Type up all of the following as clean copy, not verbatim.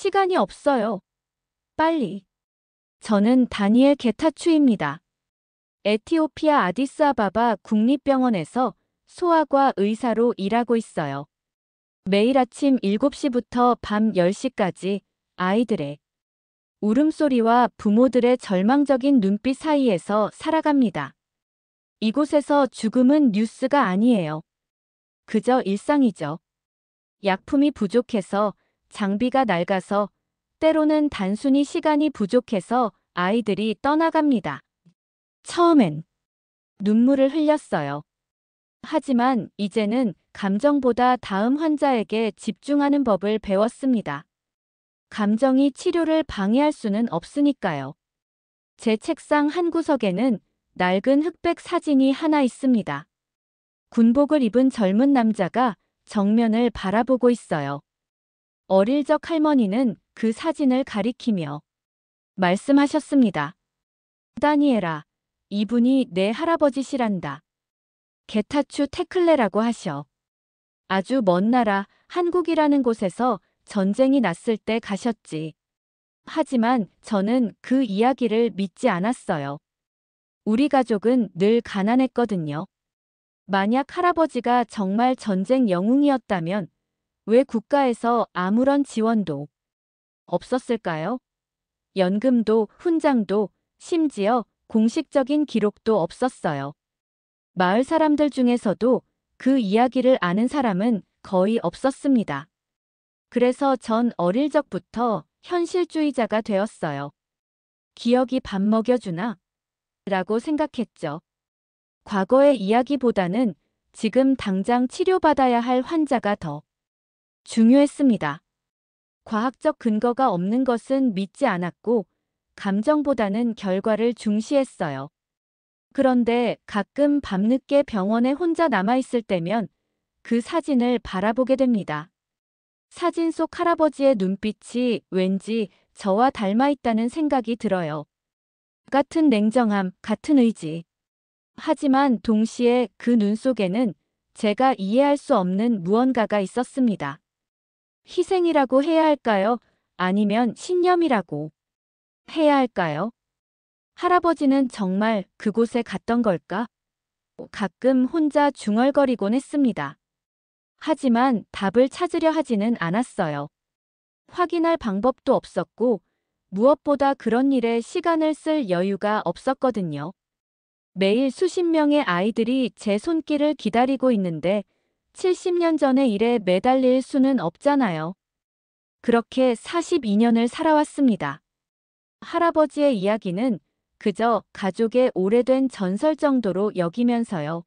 시간이 없어요. 빨리. 저는 다니엘 게타추입니다. 에티오피아 아디스아바바 국립병원에서 소아과 의사로 일하고 있어요. 매일 아침 7시부터 밤 10시까지 아이들의 울음소리와 부모들의 절망적인 눈빛 사이에서 살아갑니다. 이곳에서 죽음은 뉴스가 아니에요. 그저 일상이죠. 약품이 부족해서, 장비가 낡아서, 때로는 단순히 시간이 부족해서 아이들이 떠나갑니다. 처음엔 눈물을 흘렸어요. 하지만 이제는 감정보다 다음 환자에게 집중하는 법을 배웠습니다. 감정이 치료를 방해할 수는 없으니까요. 제 책상 한 구석에는 낡은 흑백 사진이 하나 있습니다. 군복을 입은 젊은 남자가 정면을 바라보고 있어요. 어릴 적 할머니는 그 사진을 가리키며 말씀하셨습니다. 다니엘아, 이분이 내 할아버지시란다. 게타추 테클레라고 하셔. 아주 먼 나라 한국이라는 곳에서 전쟁이 났을 때 가셨지. 하지만 저는 그 이야기를 믿지 않았어요. 우리 가족은 늘 가난했거든요. 만약 할아버지가 정말 전쟁 영웅이었다면 왜 국가에서 아무런 지원도 없었을까요? 연금도 훈장도 심지어 공식적인 기록도 없었어요. 마을 사람들 중에서도 그 이야기를 아는 사람은 거의 없었습니다. 그래서 전 어릴 적부터 현실주의자가 되었어요. 기억이 밥 먹여주나? 라고 생각했죠. 과거의 이야기보다는 지금 당장 치료받아야 할 환자가 더 중요했습니다. 과학적 근거가 없는 것은 믿지 않았고, 감정보다는 결과를 중시했어요. 그런데 가끔 밤늦게 병원에 혼자 남아있을 때면 그 사진을 바라보게 됩니다. 사진 속 할아버지의 눈빛이 왠지 저와 닮아있다는 생각이 들어요. 같은 냉정함, 같은 의지. 하지만 동시에 그 눈 속에는 제가 이해할 수 없는 무언가가 있었습니다. 희생이라고 해야 할까요? 아니면 신념이라고 해야 할까요? 할아버지는 정말 그곳에 갔던 걸까? 가끔 혼자 중얼거리곤 했습니다. 하지만 답을 찾으려 하지는 않았어요. 확인할 방법도 없었고, 무엇보다 그런 일에 시간을 쓸 여유가 없었거든요. 매일 수십 명의 아이들이 제 손길을 기다리고 있는데 70년 전의 일에 매달릴 수는 없잖아요. 그렇게 42년을 살아왔습니다. 할아버지의 이야기는 그저 가족의 오래된 전설 정도로 여기면서요.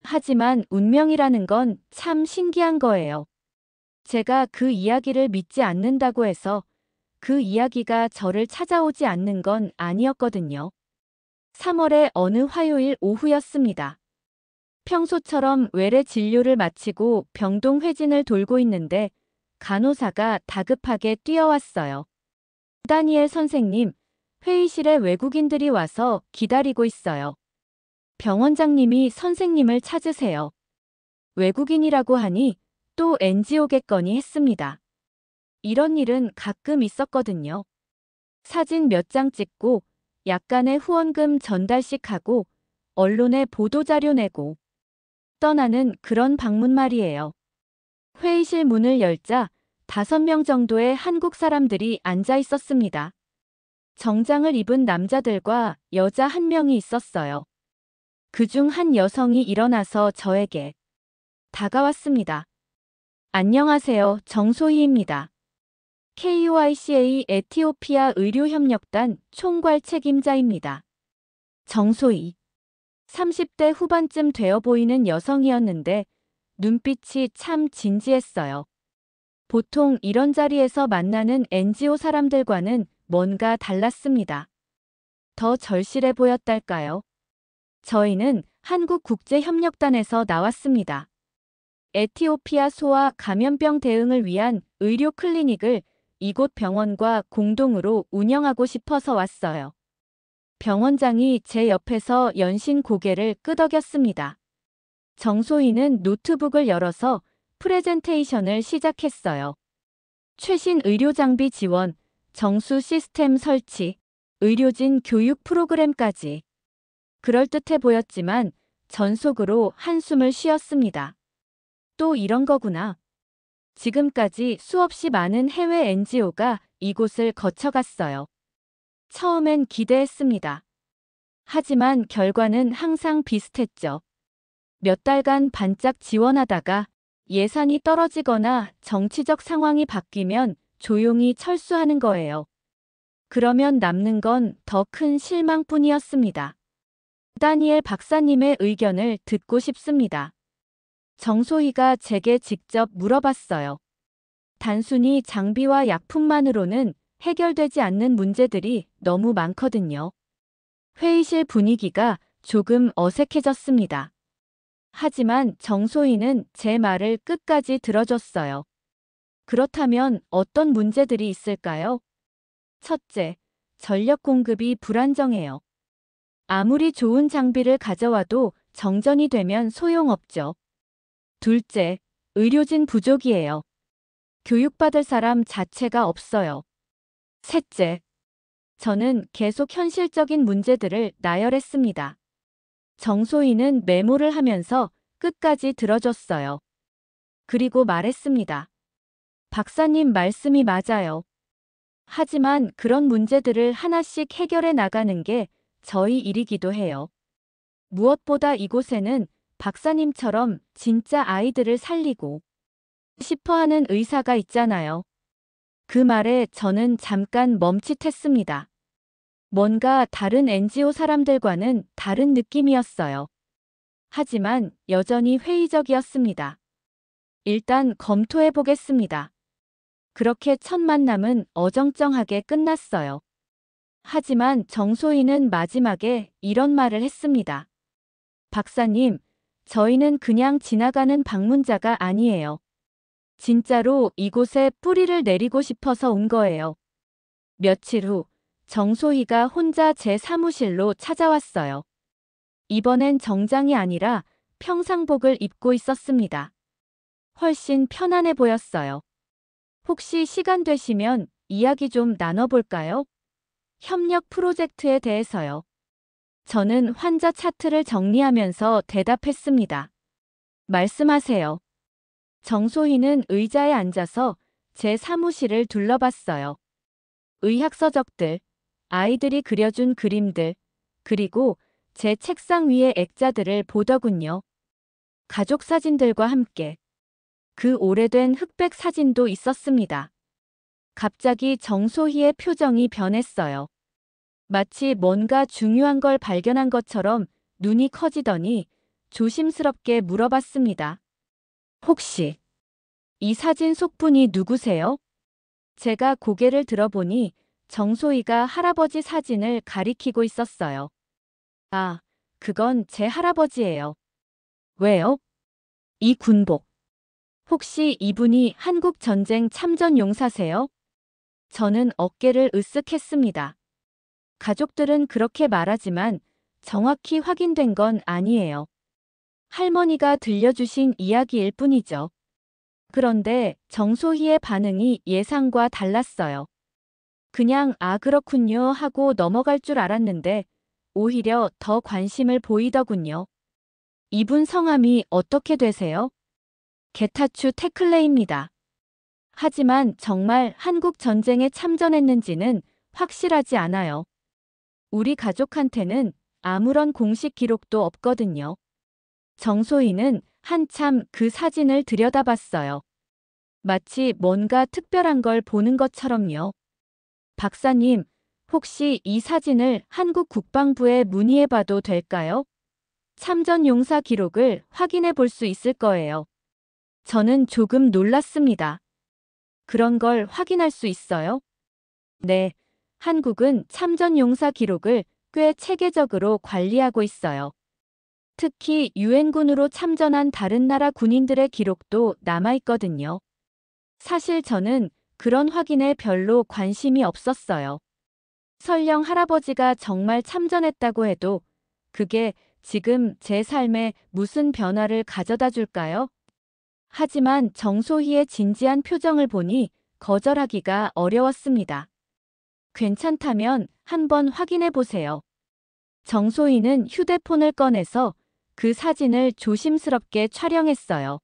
하지만 운명이라는 건 참 신기한 거예요. 제가 그 이야기를 믿지 않는다고 해서 그 이야기가 저를 찾아오지 않는 건 아니었거든요. 3월의 어느 화요일 오후였습니다. 평소처럼 외래 진료를 마치고 병동 회진을 돌고 있는데 간호사가 다급하게 뛰어왔어요. 다니엘 선생님, 회의실에 외국인들이 와서 기다리고 있어요. 병원장님이 선생님을 찾으세요. 외국인이라고 하니 또 NGO겠거니 했습니다. 이런 일은 가끔 있었거든요. 사진 몇 장 찍고 약간의 후원금 전달씩 하고 언론에 보도자료 내고 떠나는 그런 방문 말이에요. 회의실 문을 열자 5명 정도의 한국 사람들이 앉아 있었습니다. 정장을 입은 남자들과 여자 한 명이 있었어요. 그중 한 여성이 일어나서 저에게 다가왔습니다. 안녕하세요. 정소희입니다. KYCA 에티오피아 의료협력단 총괄 책임자입니다. 정소희. 30대 후반쯤 되어 보이는 여성이었는데 눈빛이 참 진지했어요. 보통 이런 자리에서 만나는 NGO 사람들과는 뭔가 달랐습니다. 더 절실해 보였달까요? 저희는 한국국제협력단에서 나왔습니다. 에티오피아 소아 감염병 대응을 위한 의료 클리닉을 이곳 병원과 공동으로 운영하고 싶어서 왔어요. 병원장이 제 옆에서 연신 고개를 끄덕였습니다. 정소희는 노트북을 열어서 프레젠테이션을 시작했어요. 최신 의료 장비 지원, 정수 시스템 설치, 의료진 교육 프로그램까지. 그럴듯해 보였지만 전속으로 한숨을 쉬었습니다. 또 이런 거구나. 지금까지 수없이 많은 해외 NGO가 이곳을 거쳐갔어요. 처음엔 기대했습니다. 하지만 결과는 항상 비슷했죠. 몇 달간 반짝 지원하다가 예산이 떨어지거나 정치적 상황이 바뀌면 조용히 철수하는 거예요. 그러면 남는 건 더 큰 실망뿐이었습니다. 다니엘 박사님의 의견을 듣고 싶습니다. 정소희가 제게 직접 물어봤어요. 단순히 장비와 약품만으로는 해결되지 않는 문제들이 너무 많거든요. 회의실 분위기가 조금 어색해졌습니다. 하지만 정소희는 제 말을 끝까지 들어줬어요. 그렇다면 어떤 문제들이 있을까요? 첫째, 전력 공급이 불안정해요. 아무리 좋은 장비를 가져와도 정전이 되면 소용없죠. 둘째, 의료진 부족이에요. 교육받을 사람 자체가 없어요. 셋째, 저는 계속 현실적인 문제들을 나열했습니다. 정소희는 메모를 하면서 끝까지 들어줬어요. 그리고 말했습니다. 박사님 말씀이 맞아요. 하지만 그런 문제들을 하나씩 해결해 나가는 게 저희 일이기도 해요. 무엇보다 이곳에는 박사님처럼 진짜 아이들을 살리고 싶어 하는 의사가 있잖아요. 그 말에 저는 잠깐 멈칫했습니다. 뭔가 다른 NGO 사람들과는 다른 느낌이었어요. 하지만 여전히 회의적이었습니다. 일단 검토해 보겠습니다. 그렇게 첫 만남은 어정쩡하게 끝났어요. 하지만 정소희는 마지막에 이런 말을 했습니다. 박사님, 저희는 그냥 지나가는 방문자가 아니에요. 진짜로 이곳에 뿌리를 내리고 싶어서 온 거예요. 며칠 후, 정소희가 혼자 제 사무실로 찾아왔어요. 이번엔 정장이 아니라 평상복을 입고 있었습니다. 훨씬 편안해 보였어요. 혹시 시간 되시면 이야기 좀 나눠볼까요? 협력 프로젝트에 대해서요. 저는 환자 차트를 정리하면서 대답했습니다. 말씀하세요. 정소희는 의자에 앉아서 제 사무실을 둘러봤어요. 의학서적들, 아이들이 그려준 그림들, 그리고 제 책상 위의 액자들을 보더군요. 가족 사진들과 함께. 그 오래된 흑백 사진도 있었습니다. 갑자기 정소희의 표정이 변했어요. 마치 뭔가 중요한 걸 발견한 것처럼 눈이 커지더니 조심스럽게 물어봤습니다. 혹시 이 사진 속분이 누구세요? 제가 고개를 들어보니 정소희가 할아버지 사진을 가리키고 있었어요. 아, 그건 제 할아버지예요. 왜요? 이 군복. 혹시 이분이 한국 전쟁 참전 용사세요? 저는 어깨를 으쓱했습니다. 가족들은 그렇게 말하지만 정확히 확인된 건 아니에요. 할머니가 들려주신 이야기일 뿐이죠. 그런데 정소희의 반응이 예상과 달랐어요. 그냥 아 그렇군요 하고 넘어갈 줄 알았는데 오히려 더 관심을 보이더군요. 이분 성함이 어떻게 되세요? 게타추 테클레입니다. 하지만 정말 한국 전쟁에 참전했는지는 확실하지 않아요. 우리 가족한테는 아무런 공식 기록도 없거든요. 정소희는 한참 그 사진을 들여다봤어요. 마치 뭔가 특별한 걸 보는 것처럼요. 박사님, 혹시 이 사진을 한국 국방부에 문의해봐도 될까요? 참전 용사 기록을 확인해 볼 수 있을 거예요. 저는 조금 놀랐습니다. 그런 걸 확인할 수 있어요? 네, 한국은 참전 용사 기록을 꽤 체계적으로 관리하고 있어요. 특히 유엔군으로 참전한 다른 나라 군인들의 기록도 남아있거든요. 사실 저는 그런 확인에 별로 관심이 없었어요. 설령 할아버지가 정말 참전했다고 해도 그게 지금 제 삶에 무슨 변화를 가져다 줄까요? 하지만 정소희의 진지한 표정을 보니 거절하기가 어려웠습니다. 괜찮다면 한번 확인해 보세요. 정소희는 휴대폰을 꺼내서 그 사진을 조심스럽게 촬영했어요.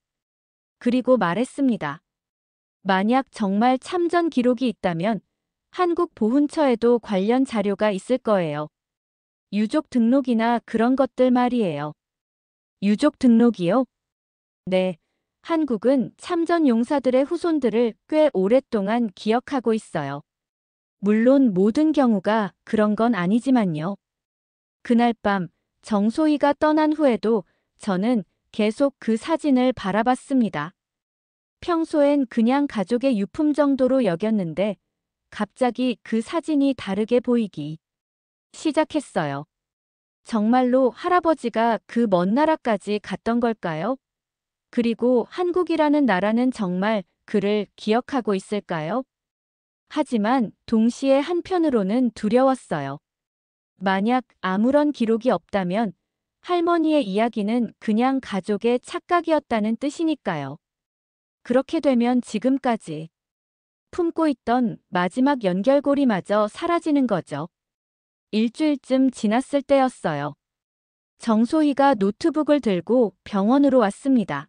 그리고 말했습니다. 만약 정말 참전 기록이 있다면 한국 보훈처에도 관련 자료가 있을 거예요. 유족 등록이나 그런 것들 말이에요. 유족 등록이요? 네. 한국은 참전 용사들의 후손들을 꽤 오랫동안 기억하고 있어요. 물론 모든 경우가 그런 건 아니지만요. 그날 밤 정소희가 떠난 후에도 저는 계속 그 사진을 바라봤습니다. 평소엔 그냥 가족의 유품 정도로 여겼는데 갑자기 그 사진이 다르게 보이기 시작했어요. 정말로 할아버지가 그 먼 나라까지 갔던 걸까요? 그리고 한국이라는 나라는 정말 그를 기억하고 있을까요? 하지만 동시에 한편으로는 두려웠어요. 만약 아무런 기록이 없다면 할머니의 이야기는 그냥 가족의 착각이었다는 뜻이니까요. 그렇게 되면 지금까지 품고 있던 마지막 연결고리마저 사라지는 거죠. 일주일쯤 지났을 때였어요. 정소희가 노트북을 들고 병원으로 왔습니다.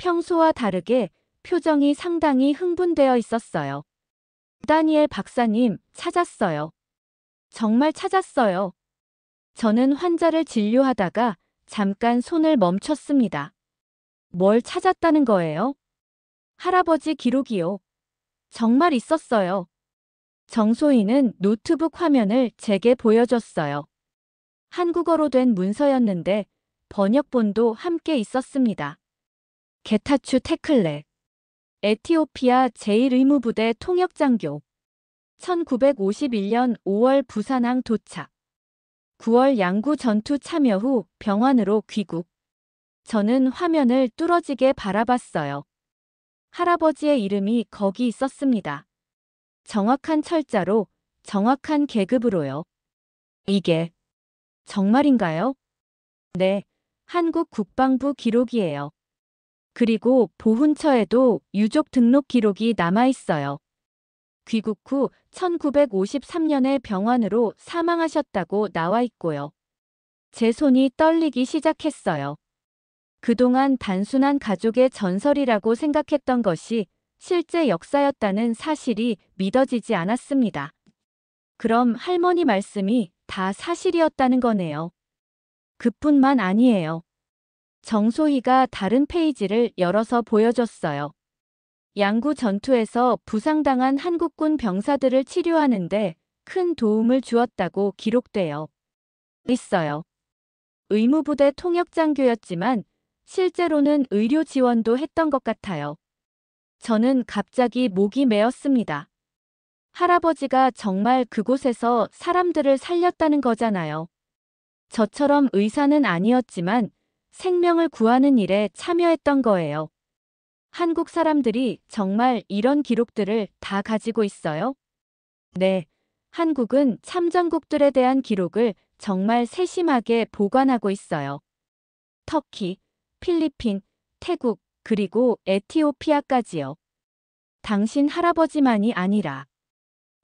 평소와 다르게 표정이 상당히 흥분되어 있었어요. 다니엘 박사님, 찾았어요. 정말 찾았어요. 저는 환자를 진료하다가 잠깐 손을 멈췄습니다. 뭘 찾았다는 거예요? 할아버지 기록이요. 정말 있었어요. 정소희는 노트북 화면을 제게 보여줬어요. 한국어로 된 문서였는데 번역본도 함께 있었습니다. 게타추 테클레, 에티오피아 제1의무부대 통역장교. 1951년 5월 부산항 도착. 9월 양구 전투 참여 후 병환으로 귀국. 저는 화면을 뚫어지게 바라봤어요. 할아버지의 이름이 거기 있었습니다. 정확한 철자로, 정확한 계급으로요. 이게 정말인가요? 네, 한국 국방부 기록이에요. 그리고 보훈처에도 유족 등록 기록이 남아있어요. 귀국 후 1953년에 병환으로 사망하셨다고 나와 있고요. 제 손이 떨리기 시작했어요. 그동안 단순한 가족의 전설이라고 생각했던 것이 실제 역사였다는 사실이 믿어지지 않았습니다. 그럼 할머니 말씀이 다 사실이었다는 거네요. 그뿐만 아니에요. 정소희가 다른 페이지를 열어서 보여줬어요. 양구 전투에서 부상당한 한국군 병사들을 치료하는데 큰 도움을 주었다고 기록되어 있어요. 의무부대 통역장교였지만 실제로는 의료 지원도 했던 것 같아요. 저는 갑자기 목이 메었습니다. 할아버지가 정말 그곳에서 사람들을 살렸다는 거잖아요. 저처럼 의사는 아니었지만 생명을 구하는 일에 참여했던 거예요. 한국 사람들이 정말 이런 기록들을 다 가지고 있어요? 네, 한국은 참전국들에 대한 기록을 정말 세심하게 보관하고 있어요. 터키, 필리핀, 태국, 그리고 에티오피아까지요. 당신 할아버지만이 아니라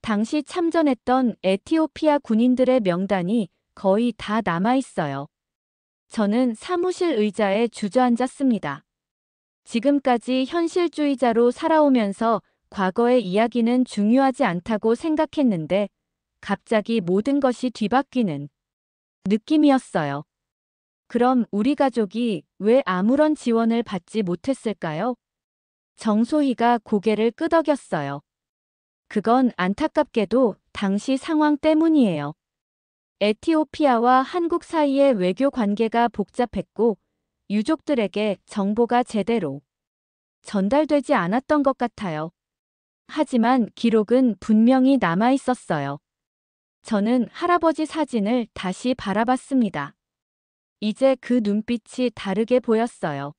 당시 참전했던 에티오피아 군인들의 명단이 거의 다 남아 있어요. 저는 사무실 의자에 주저앉았습니다. 지금까지 현실주의자로 살아오면서 과거의 이야기는 중요하지 않다고 생각했는데 갑자기 모든 것이 뒤바뀌는 느낌이었어요. 그럼 우리 가족이 왜 아무런 지원을 받지 못했을까요? 정소희가 고개를 끄덕였어요. 그건 안타깝게도 당시 상황 때문이에요. 에티오피아와 한국 사이의 외교 관계가 복잡했고 유족들에게 정보가 제대로 전달되지 않았던 것 같아요. 하지만 기록은 분명히 남아 있었어요. 저는 할아버지 사진을 다시 바라봤습니다. 이제 그 눈빛이 다르게 보였어요.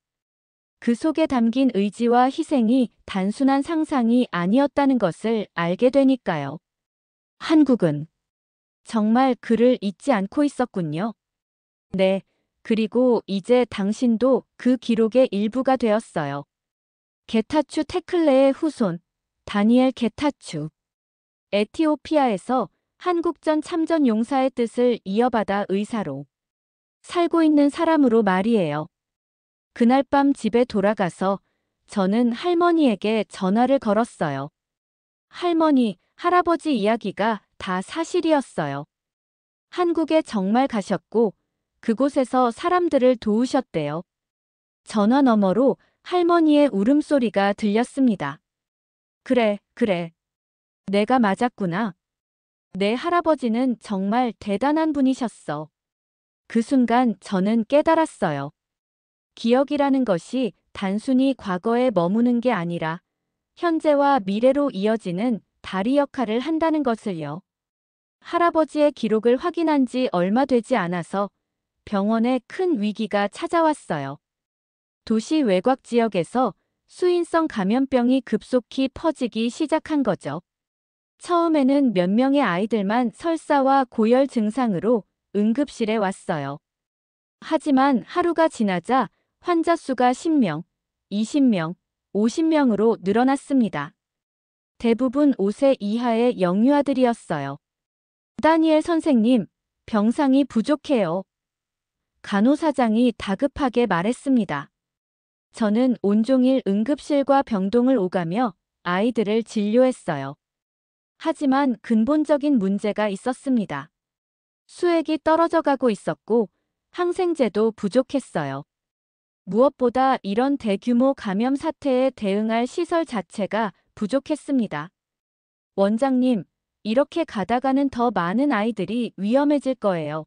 그 속에 담긴 의지와 희생이 단순한 상상이 아니었다는 것을 알게 되니까요. 한국은 정말 그를 잊지 않고 있었군요. 네, 그리고 이제 당신도 그 기록의 일부가 되었어요. 게타추 테클레의 후손, 다니엘 게타추. 에티오피아에서 한국전 참전 용사의 뜻을 이어받아 의사로 살고 있는 사람으로 말이에요. 그날 밤 집에 돌아가서 저는 할머니에게 전화를 걸었어요. 할머니, 할아버지 이야기가 다 사실이었어요. 한국에 정말 가셨고 그곳에서 사람들을 도우셨대요. 전화 너머로 할머니의 울음소리가 들렸습니다. 그래, 그래. 내가 맞았구나. 내 할아버지는 정말 대단한 분이셨어. 그 순간 저는 깨달았어요. 기억이라는 것이 단순히 과거에 머무는 게 아니라 현재와 미래로 이어지는 다리 역할을 한다는 것을요. 할아버지의 기록을 확인한 지 얼마 되지 않아서 병원에 큰 위기가 찾아왔어요. 도시 외곽 지역에서 수인성 감염병이 급속히 퍼지기 시작한 거죠. 처음에는 몇 명의 아이들만 설사와 고열 증상으로 응급실에 왔어요. 하지만 하루가 지나자 환자 수가 10명, 20명, 50명으로 늘어났습니다. 대부분 5세 이하의 영유아들이었어요. 다니엘 선생님, 병상이 부족해요. 간호사장이 다급하게 말했습니다. 저는 온종일 응급실과 병동을 오가며 아이들을 진료했어요. 하지만 근본적인 문제가 있었습니다. 수액이 떨어져 가고 있었고 항생제도 부족했어요. 무엇보다 이런 대규모 감염 사태에 대응할 시설 자체가 부족했습니다. 원장님, 이렇게 가다가는 더 많은 아이들이 위험해질 거예요.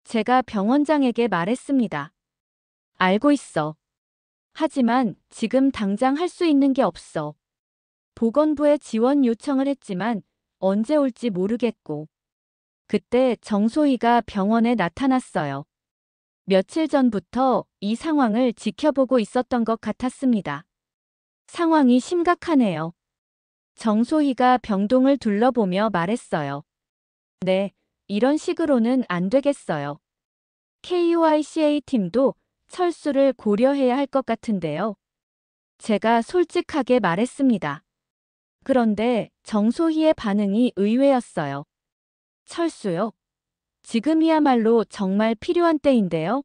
제가 병원장에게 말했습니다. 알고 있어. 하지만 지금 당장 할 수 있는 게 없어. 보건부에 지원 요청을 했지만 언제 올지 모르겠고. 그때 정소희가 병원에 나타났어요. 며칠 전부터 이 상황을 지켜보고 있었던 것 같았습니다. 상황이 심각하네요. 정소희가 병동을 둘러보며 말했어요. 네, 이런 식으로는 안 되겠어요. KUICA 팀도 철수를 고려해야 할 것 같은데요. 제가 솔직하게 말했습니다. 그런데 정소희의 반응이 의외였어요. 철수요? 지금이야말로 정말 필요한 때인데요.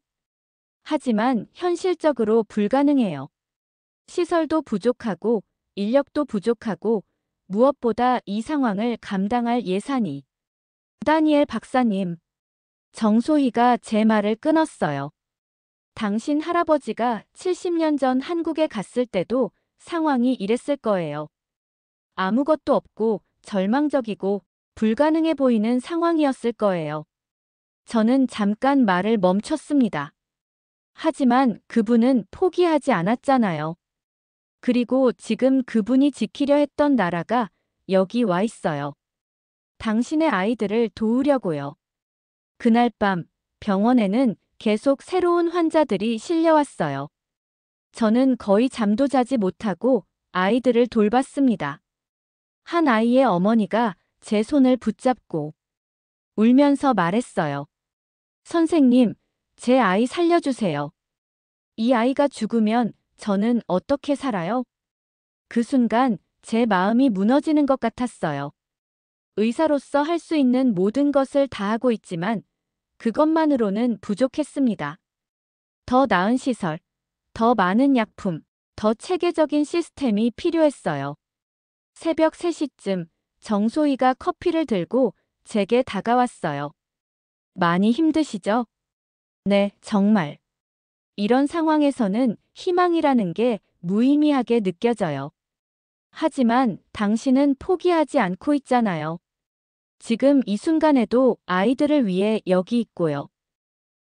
하지만 현실적으로 불가능해요. 시설도 부족하고 인력도 부족하고 무엇보다 이 상황을 감당할 예산이. 다니엘 박사님. 정소희가 제 말을 끊었어요. 당신 할아버지가 70년 전 한국에 갔을 때도 상황이 이랬을 거예요. 아무것도 없고 절망적이고 불가능해 보이는 상황이었을 거예요. 저는 잠깐 말을 멈췄습니다. 하지만 그분은 포기하지 않았잖아요. 그리고 지금 그분이 지키려 했던 나라가 여기 와 있어요. 당신의 아이들을 도우려고요. 그날 밤 병원에는 계속 새로운 환자들이 실려왔어요. 저는 거의 잠도 자지 못하고 아이들을 돌봤습니다. 한 아이의 어머니가 제 손을 붙잡고 울면서 말했어요. 선생님, 제 아이 살려주세요. 이 아이가 죽으면 저는 어떻게 살아요? 그 순간 제 마음이 무너지는 것 같았어요. 의사로서 할 수 있는 모든 것을 다하고 있지만 그것만으로는 부족했습니다. 더 나은 시설, 더 많은 약품, 더 체계적인 시스템이 필요했어요. 새벽 3시쯤 정소희가 커피를 들고 제게 다가왔어요. 많이 힘드시죠? 네, 정말. 이런 상황에서는 희망이라는 게 무의미하게 느껴져요. 하지만 당신은 포기하지 않고 있잖아요. 지금 이 순간에도 아이들을 위해 여기 있고요.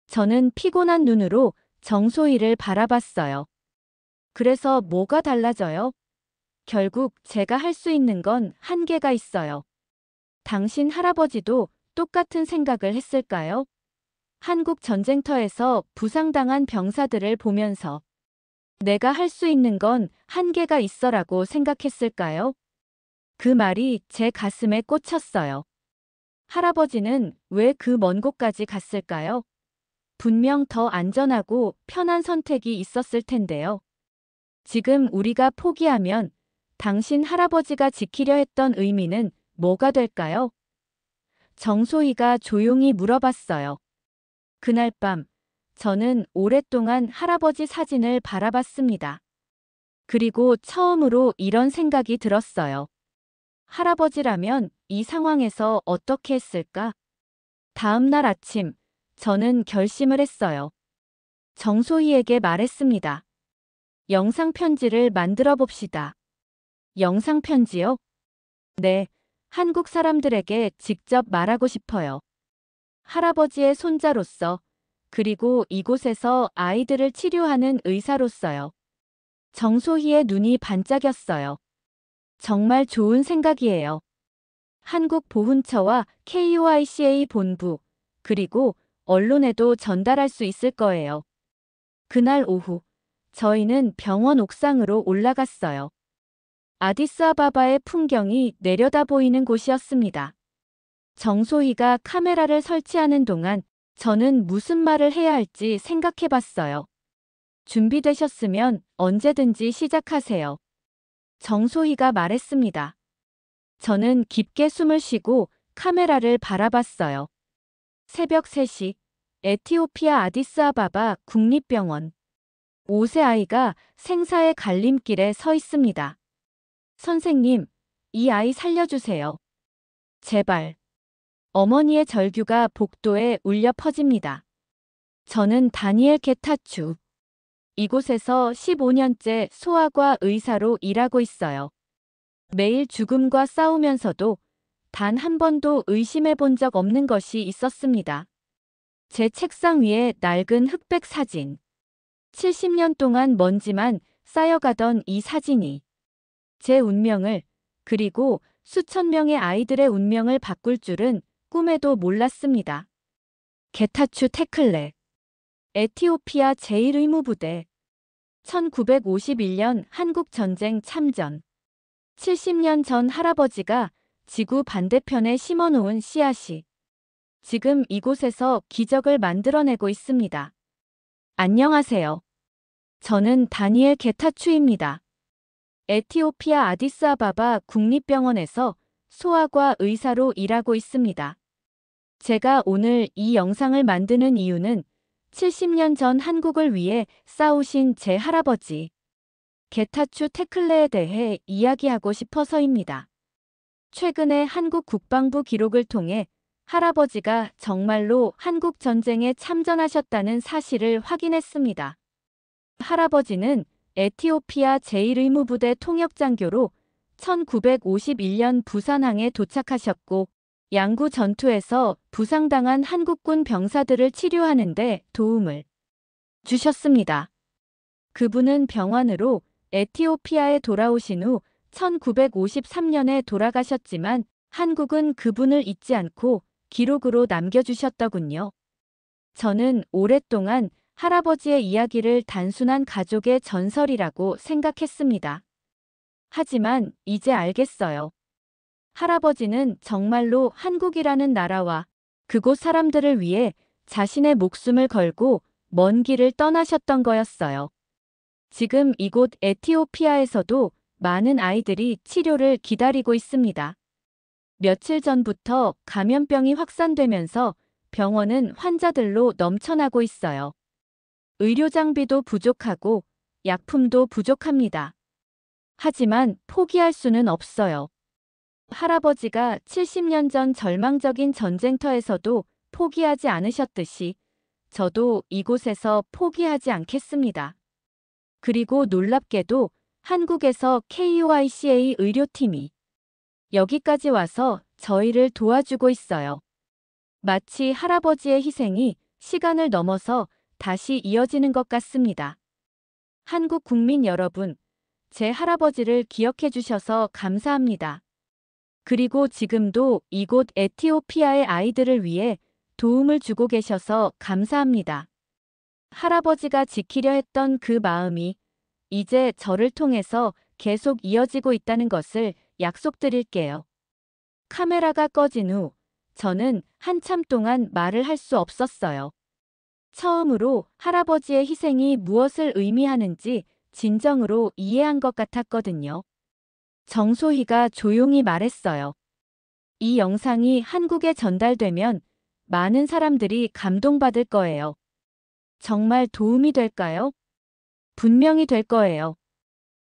저는 피곤한 눈으로 정소희를 바라봤어요. 그래서 뭐가 달라져요? 결국 제가 할 수 있는 건 한계가 있어요. 당신 할아버지도 똑같은 생각을 했을까요? 한국 전쟁터에서 부상당한 병사들을 보면서 내가 할 수 있는 건 한계가 있어라고 생각했을까요? 그 말이 제 가슴에 꽂혔어요. 할아버지는 왜 그 먼 곳까지 갔을까요? 분명 더 안전하고 편한 선택이 있었을 텐데요. 지금 우리가 포기하면 당신 할아버지가 지키려 했던 의미는 뭐가 될까요? 정소희가 조용히 물어봤어요. 그날 밤, 저는 오랫동안 할아버지 사진을 바라봤습니다. 그리고 처음으로 이런 생각이 들었어요. 할아버지라면 이 상황에서 어떻게 했을까? 다음 날 아침, 저는 결심을 했어요. 정소희에게 말했습니다. 영상 편지를 만들어 봅시다. 영상 편지요? 네, 한국 사람들에게 직접 말하고 싶어요. 할아버지의 손자로서, 그리고 이곳에서 아이들을 치료하는 의사로서요. 정소희의 눈이 반짝였어요. 정말 좋은 생각이에요. 한국 보훈처와 KUICA 본부, 그리고 언론에도 전달할 수 있을 거예요. 그날 오후, 저희는 병원 옥상으로 올라갔어요. 아디스아바바의 풍경이 내려다 보이는 곳이었습니다. 정소희가 카메라를 설치하는 동안 저는 무슨 말을 해야 할지 생각해 봤어요. 준비되셨으면 언제든지 시작하세요. 정소희가 말했습니다. 저는 깊게 숨을 쉬고 카메라를 바라봤어요. 새벽 3시, 에티오피아 아디스아바바 국립병원. 5세 아이가 생사의 갈림길에 서 있습니다. 선생님, 이 아이 살려주세요. 제발. 어머니의 절규가 복도에 울려 퍼집니다. 저는 다니엘 게타추. 이곳에서 15년째 소아과 의사로 일하고 있어요. 매일 죽음과 싸우면서도 단 한 번도 의심해 본 적 없는 것이 있었습니다. 제 책상 위에 낡은 흑백 사진. 70년 동안 먼지만 쌓여가던 이 사진이 제 운명을, 그리고 수천 명의 아이들의 운명을 바꿀 줄은 꿈에도 몰랐습니다. 게타추 테클레. 에티오피아 제1의무부대. 1951년 한국전쟁 참전. 70년 전 할아버지가 지구 반대편에 심어놓은 씨앗이 지금 이곳에서 기적을 만들어내고 있습니다. 안녕하세요. 저는 다니엘 게타추입니다. 에티오피아 아디스아바바 국립병원에서 소아과 의사로 일하고 있습니다. 제가 오늘 이 영상을 만드는 이유는 70년 전 한국을 위해 싸우신 제 할아버지 게타추 테클레에 대해 이야기하고 싶어서입니다. 최근에 한국 국방부 기록을 통해 할아버지가 정말로 한국 전쟁에 참전하셨다는 사실을 확인했습니다. 할아버지는 에티오피아 제1의무부대 통역장교로 1951년 부산항에 도착하셨고 양구 전투에서 부상당한 한국군 병사들을 치료하는 데 도움을 주셨습니다. 그분은 병환으로 에티오피아에 돌아오신 후 1953년에 돌아가셨지만 한국은 그분을 잊지 않고 기록으로 남겨주셨더군요. 저는 오랫동안 할아버지의 이야기를 단순한 가족의 전설이라고 생각했습니다. 하지만 이제 알겠어요. 할아버지는 정말로 한국이라는 나라와 그곳 사람들을 위해 자신의 목숨을 걸고 먼 길을 떠나셨던 거였어요. 지금 이곳 에티오피아에서도 많은 아이들이 치료를 기다리고 있습니다. 며칠 전부터 감염병이 확산되면서 병원은 환자들로 넘쳐나고 있어요. 의료 장비도 부족하고 약품도 부족합니다. 하지만 포기할 수는 없어요. 할아버지가 70년 전 절망적인 전쟁터에서도 포기하지 않으셨듯이 저도 이곳에서 포기하지 않겠습니다. 그리고 놀랍게도 한국에서 KUICA 의료팀이 여기까지 와서 저희를 도와주고 있어요. 마치 할아버지의 희생이 시간을 넘어서 다시 이어지는 것 같습니다. 한국 국민 여러분, 제 할아버지를 기억해 주셔서 감사합니다. 그리고 지금도 이곳 에티오피아의 아이들을 위해 도움을 주고 계셔서 감사합니다. 할아버지가 지키려 했던 그 마음이 이제 저를 통해서 계속 이어지고 있다는 것을 약속드릴게요. 카메라가 꺼진 후 저는 한참 동안 말을 할 수 없었어요. 처음으로 할아버지의 희생이 무엇을 의미하는지 진정으로 이해한 것 같았거든요. 정소희가 조용히 말했어요. 이 영상이 한국에 전달되면 많은 사람들이 감동받을 거예요. 정말 도움이 될까요? 분명히 될 거예요.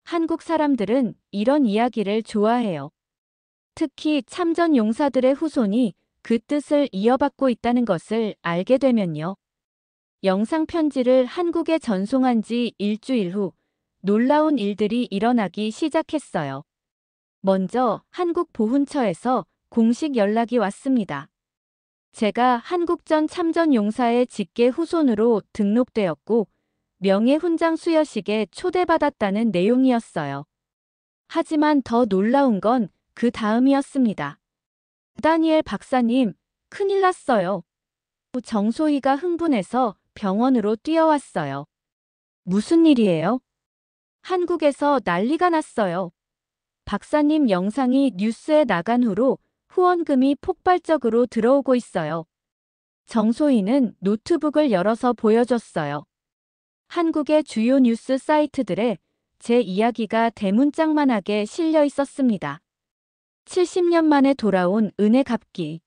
한국 사람들은 이런 이야기를 좋아해요. 특히 참전 용사들의 후손이 그 뜻을 이어받고 있다는 것을 알게 되면요. 영상 편지를 한국에 전송한 지 일주일 후 놀라운 일들이 일어나기 시작했어요. 먼저 한국 보훈처에서 공식 연락이 왔습니다. 제가 한국전 참전 용사의 직계 후손으로 등록되었고 명예훈장 수여식에 초대받았다는 내용이었어요. 하지만 더 놀라운 건 그 다음이었습니다. 다니엘 박사님, 큰일 났어요. 정소희가 흥분해서 병원으로 뛰어왔어요. 무슨 일이에요? 한국에서 난리가 났어요. 박사님 영상이 뉴스에 나간 후로 후원금이 폭발적으로 들어오고 있어요. 정소희는 노트북을 열어서 보여줬어요. 한국의 주요 뉴스 사이트들에 제 이야기가 대문짝만하게 실려 있었습니다. 70년 만에 돌아온 은혜 갚기.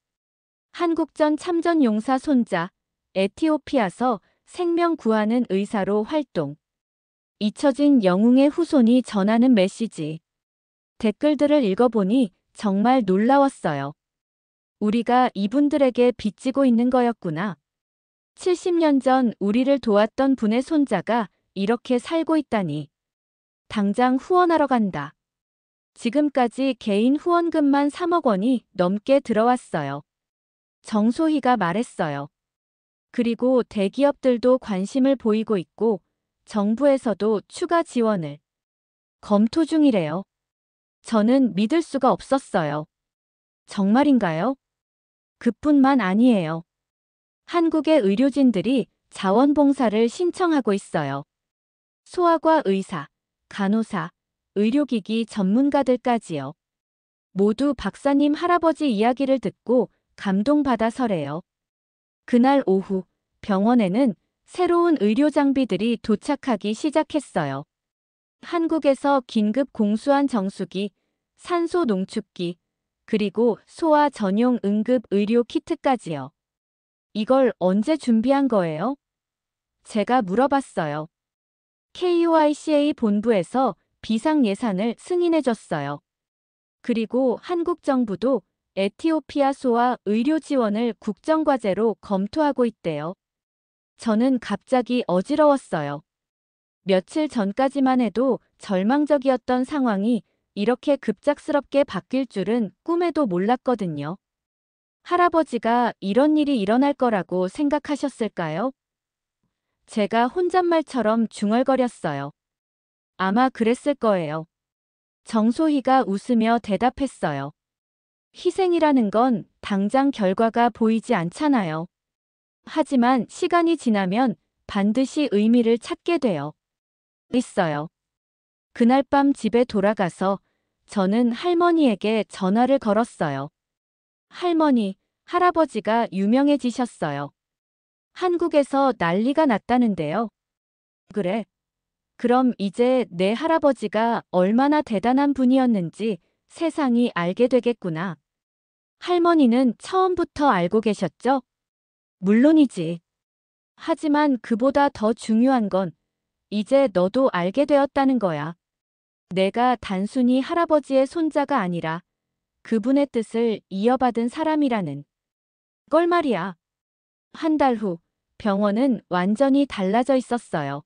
한국전 참전 용사 손자, 에티오피아서 생명 구하는 의사로 활동. 잊혀진 영웅의 후손이 전하는 메시지. 댓글들을 읽어보니 정말 놀라웠어요. 우리가 이분들에게 빚지고 있는 거였구나. 70년 전 우리를 도왔던 분의 손자가 이렇게 살고 있다니. 당장 후원하러 간다. 지금까지 개인 후원금만 3억 원이 넘게 들어왔어요. 정소희가 말했어요. 그리고 대기업들도 관심을 보이고 있고 정부에서도 추가 지원을 검토 중이래요. 저는 믿을 수가 없었어요. 정말인가요? 그뿐만 아니에요. 한국의 의료진들이 자원봉사를 신청하고 있어요. 소아과 의사, 간호사, 의료기기 전문가들까지요. 모두 박사님 할아버지 이야기를 듣고 감동받아서래요. 그날 오후 병원에는 새로운 의료 장비들이 도착하기 시작했어요. 한국에서 긴급 공수한 정수기, 산소 농축기, 그리고 소아 전용 응급 의료 키트까지요. 이걸 언제 준비한 거예요? 제가 물어봤어요. KUICA 본부에서 비상 예산을 승인해줬어요. 그리고 한국 정부도 에티오피아 소아 의료 지원을 국정과제로 검토하고 있대요. 저는 갑자기 어지러웠어요. 며칠 전까지만 해도 절망적이었던 상황이 이렇게 급작스럽게 바뀔 줄은 꿈에도 몰랐거든요. 할아버지가 이런 일이 일어날 거라고 생각하셨을까요? 제가 혼잣말처럼 중얼거렸어요. 아마 그랬을 거예요. 정소희가 웃으며 대답했어요. 희생이라는 건 당장 결과가 보이지 않잖아요. 하지만 시간이 지나면 반드시 의미를 찾게 돼요. 있어요. 그날 밤 집에 돌아가서 저는 할머니에게 전화를 걸었어요. 할머니, 할아버지가 유명해지셨어요. 한국에서 난리가 났다는데요. 그래. 그럼 이제 내 할아버지가 얼마나 대단한 분이었는지 세상이 알게 되겠구나. 할머니는 처음부터 알고 계셨죠? 물론이지. 하지만 그보다 더 중요한 건 이제 너도 알게 되었다는 거야. 내가 단순히 할아버지의 손자가 아니라 그분의 뜻을 이어받은 사람이라는 걸 말이야. 한 달 후 병원은 완전히 달라져 있었어요.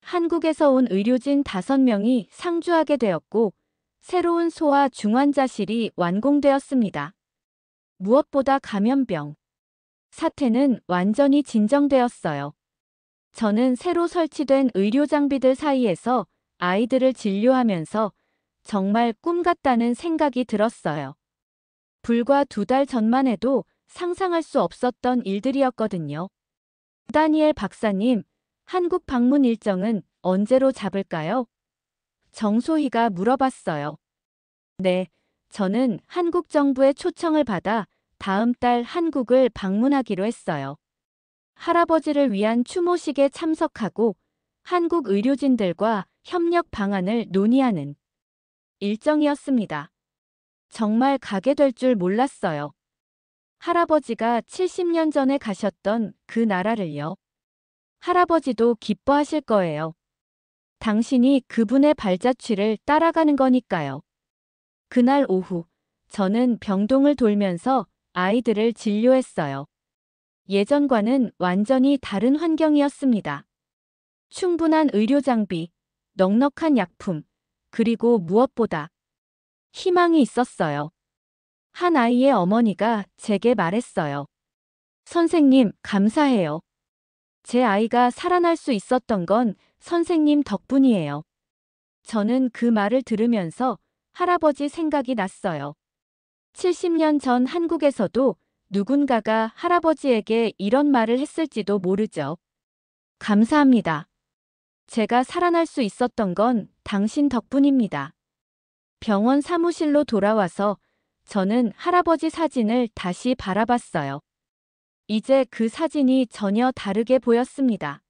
한국에서 온 의료진 5명이 상주하게 되었고 새로운 소아 중환자실이 완공되었습니다. 무엇보다 감염병 사태는 완전히 진정되었어요. 저는 새로 설치된 의료 장비들 사이에서 아이들을 진료하면서 정말 꿈 같다는 생각이 들었어요. 불과 2달 전만 해도 상상할 수 없었던 일들이었거든요. 다니엘 박사님, 한국 방문 일정은 언제로 잡을까요? 정소희가 물어봤어요. 네, 저는 한국 정부의 초청을 받아 다음 달 한국을 방문하기로 했어요. 할아버지를 위한 추모식에 참석하고 한국 의료진들과 협력 방안을 논의하는 일정이었습니다. 정말 가게 될 줄 몰랐어요. 할아버지가 70년 전에 가셨던 그 나라를요. 할아버지도 기뻐하실 거예요. 당신이 그분의 발자취를 따라가는 거니까요. 그날 오후, 저는 병동을 돌면서 아이들을 진료했어요. 예전과는 완전히 다른 환경이었습니다. 충분한 의료 장비, 넉넉한 약품, 그리고 무엇보다 희망이 있었어요. 한 아이의 어머니가 제게 말했어요. 선생님, 감사해요. 제 아이가 살아날 수 있었던 건 선생님 덕분이에요. 저는 그 말을 들으면서 할아버지 생각이 났어요. 70년 전 한국에서도 누군가가 할아버지에게 이런 말을 했을지도 모르죠. 감사합니다. 제가 살아날 수 있었던 건 당신 덕분입니다. 병원 사무실로 돌아와서 저는 할아버지 사진을 다시 바라봤어요. 이제 그 사진이 전혀 다르게 보였습니다.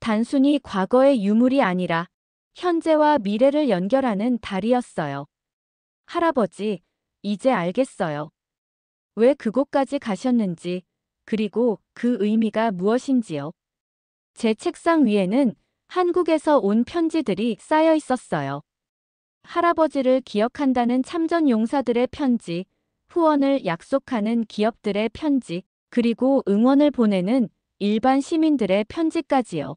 단순히 과거의 유물이 아니라 현재와 미래를 연결하는 달이었어요. 할아버지, 이제 알겠어요. 왜 그곳까지 가셨는지, 그리고 그 의미가 무엇인지요. 제 책상 위에는 한국에서 온 편지들이 쌓여 있었어요. 할아버지를 기억한다는 참전 용사들의 편지, 후원을 약속하는 기업들의 편지, 그리고 응원을 보내는 일반 시민들의 편지까지요.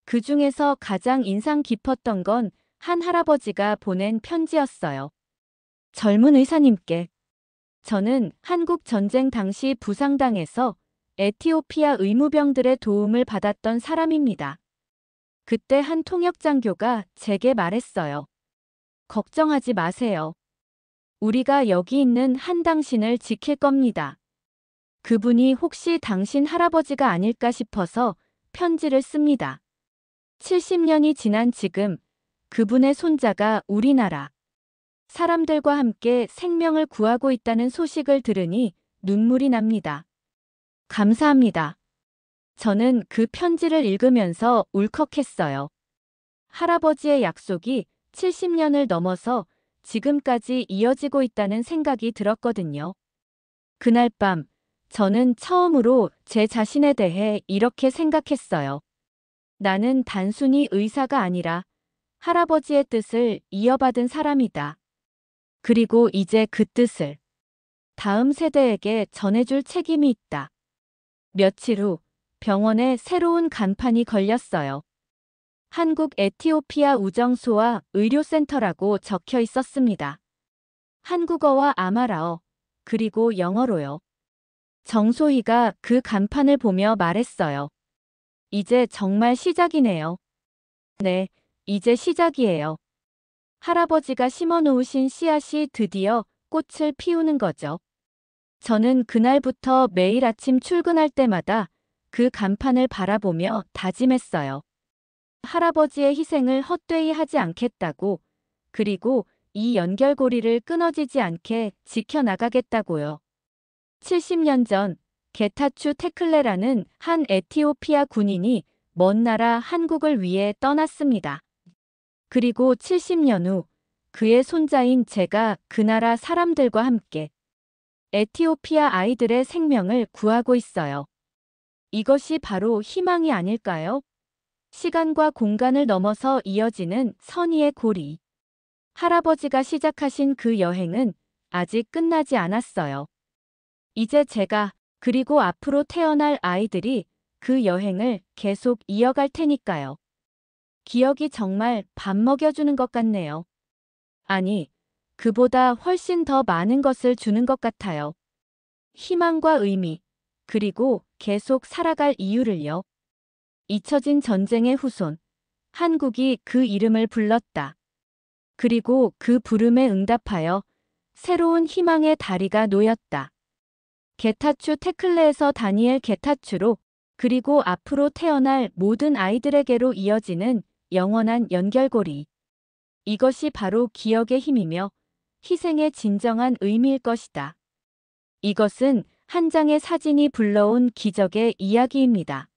그 중에서 가장 인상 깊었던 건 한 할아버지가 보낸 편지였어요. 젊은 의사님께. 저는 한국 전쟁 당시 부상당해서 에티오피아 의무병들의 도움을 받았던 사람입니다. 그때 한 통역장교가 제게 말했어요. 걱정하지 마세요. 우리가 여기 있는 한 당신을 지킬 겁니다. 그분이 혹시 당신 할아버지가 아닐까 싶어서 편지를 씁니다. 70년이 지난 지금 그분의 손자가 우리나라 사람들과 함께 생명을 구하고 있다는 소식을 들으니 눈물이 납니다. 감사합니다. 저는 그 편지를 읽으면서 울컥했어요. 할아버지의 약속이 70년을 넘어서 지금까지 이어지고 있다는 생각이 들었거든요. 그날 밤, 저는 처음으로 제 자신에 대해 이렇게 생각했어요. 나는 단순히 의사가 아니라 할아버지의 뜻을 이어받은 사람이다. 그리고 이제 그 뜻을 다음 세대에게 전해줄 책임이 있다. 며칠 후 병원에 새로운 간판이 걸렸어요. 한국 에티오피아 우정소와 의료센터라고 적혀 있었습니다. 한국어와 아마라어, 그리고 영어로요. 정소희가 그 간판을 보며 말했어요. 이제 정말 시작이네요. 네, 이제 시작이에요. 할아버지가 심어놓으신 씨앗이 드디어 꽃을 피우는 거죠. 저는 그날부터 매일 아침 출근할 때마다 그 간판을 바라보며 다짐했어요. 할아버지의 희생을 헛되이 하지 않겠다고, 그리고 이 연결고리를 끊어지지 않게 지켜나가겠다고요. 70년 전 게타추 테클레라는 한 에티오피아 군인이 먼 나라 한국을 위해 떠났습니다. 그리고 70년 후 그의 손자인 제가 그 나라 사람들과 함께 에티오피아 아이들의 생명을 구하고 있어요. 이것이 바로 희망이 아닐까요? 시간과 공간을 넘어서 이어지는 선의의 고리. 할아버지가 시작하신 그 여행은 아직 끝나지 않았어요. 이제 제가, 그리고 앞으로 태어날 아이들이 그 여행을 계속 이어갈 테니까요. 기억이 정말 밥 먹여주는 것 같네요. 아니, 그보다 훨씬 더 많은 것을 주는 것 같아요. 희망과 의미, 그리고 계속 살아갈 이유를요. 잊혀진 전쟁의 후손, 한국이 그 이름을 불렀다. 그리고 그 부름에 응답하여 새로운 희망의 다리가 놓였다. 게타추 테클레에서 다니엘 게타추로, 그리고 앞으로 태어날 모든 아이들에게로 이어지는 영원한 연결고리. 이것이 바로 기억의 힘이며 희생의 진정한 의미일 것이다. 이것은 한 장의 사진이 불러온 기적의 이야기입니다.